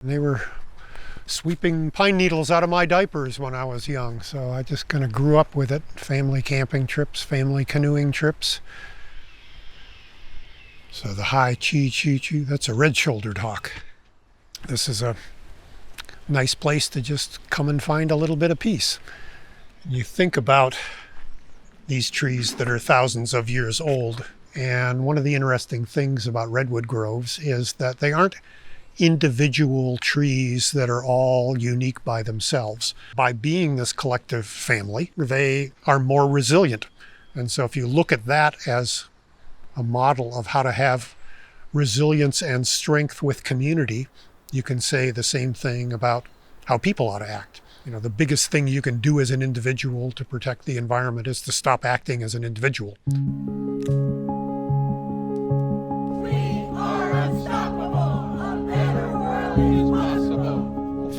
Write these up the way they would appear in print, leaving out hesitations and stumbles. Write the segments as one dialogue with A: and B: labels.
A: They were sweeping pine needles out of my diapers when I was young, so I just kind of grew up with it. Family camping trips, family canoeing trips. So the high chee, that's a red-shouldered hawk. This is a nice place to just come and find a little bit of peace. You think about these trees that are thousands of years old, and one of the interesting things about redwood groves is that they aren't individual trees that are all unique by themselves. By being this collective family, they are more resilient. And so if you look at that as a model of how to have resilience and strength with community, you can say the same thing about how people ought to act. You know, the biggest thing you can do as an individual to protect the environment is to stop acting as an individual.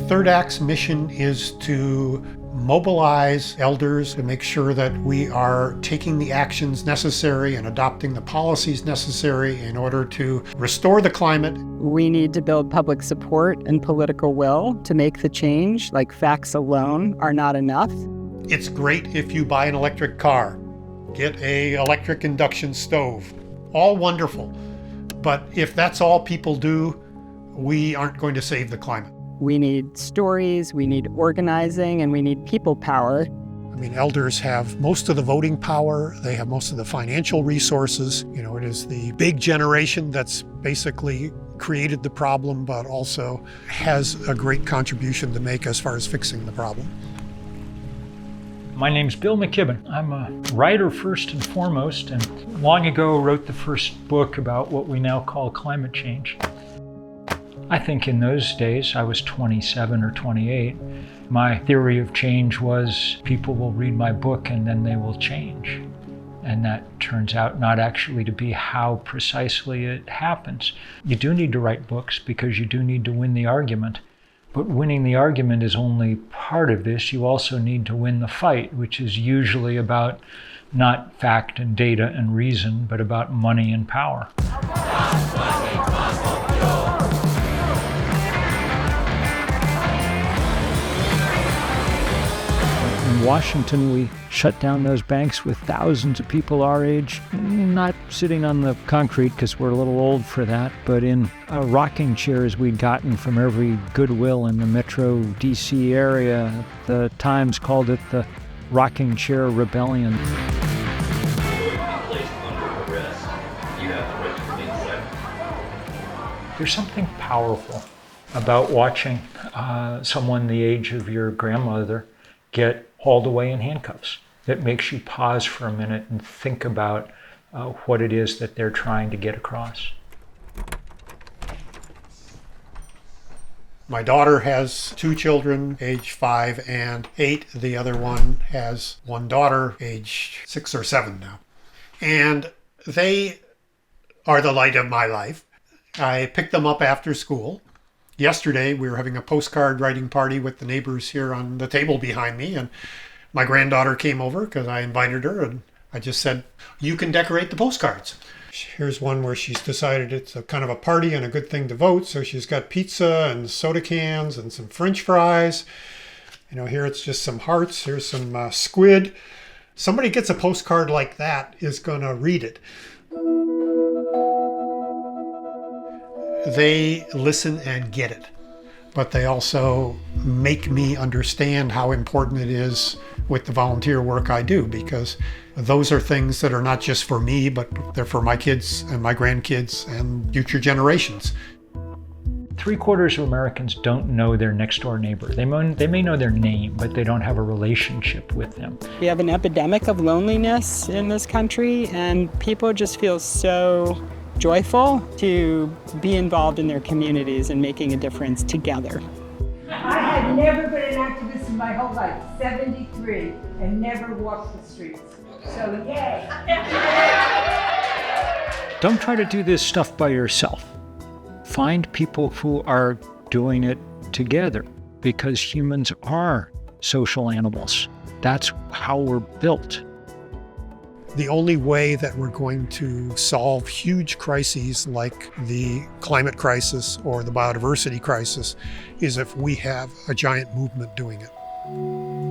A: Third Act's mission is to mobilize elders to make sure that we are taking the actions necessary and adopting the policies necessary in order to restore the climate.
B: We need to build public support and political will to make the change. Like, facts alone are not enough.
A: It's great if you buy an electric car, get an electric induction stove, all wonderful. But if that's all people do, we aren't going to save the climate.
B: We need stories, we need organizing, and we need people power.
A: I mean, elders have most of the voting power. They have most of the financial resources. You know, it is the big generation that's basically created the problem, but also has a great contribution to make as far as fixing the problem.
C: My name's Bill McKibben. I'm a writer first and foremost, and long ago wrote the first book about what we now call climate change. I think in those days, I was 27 or 28, my theory of change was people will read my book and then they will change. And that turns out not actually to be how precisely it happens. You do need to write books because you do need to win the argument. But winning the argument is only part of this. You also need to win the fight, which is usually about not fact and data and reason, but about money and power. In Washington, we shut down those banks with thousands of people our age, not sitting on the concrete because we're a little old for that, but in rocking chairs we'd gotten from every Goodwill in the Metro DC area. The Times called it the Rocking Chair Rebellion. There's something powerful about watching someone the age of your grandmother get hauled away in handcuffs. That makes you pause for a minute and think about what it is that they're trying to get across.
A: My daughter has 2 children, age 5 and 8. The other one has one daughter, age 6 or 7 now. And they are the light of my life. I picked them up after school. Yesterday, we were having a postcard writing party with the neighbors here on the table behind me, and my granddaughter came over because I invited her, and I just said, you can decorate the postcards. Here's one where she's decided it's a kind of a party and a good thing to vote, so she's got pizza and soda cans and some French fries. You know, here it's just some hearts, here's some squid. Somebody gets a postcard like that is going to read it. They listen and get it, but they also make me understand how important it is with the volunteer work I do, because those are things that are not just for me, but they're for my kids and my grandkids and future generations.
C: 3/4 of Americans don't know their next door neighbor. They may know their name, but they don't have a relationship with them.
B: We have an epidemic of loneliness in this country, and people just feel so joyful to be involved in their communities and making a difference together.
D: I had never been an activist in my whole life, 73, and never walked the streets. So yay!
C: Don't try to do this stuff by yourself. Find people who are doing it together, because humans are social animals. That's how we're built.
A: The only way that we're going to solve huge crises like the climate crisis or the biodiversity crisis is if we have a giant movement doing it.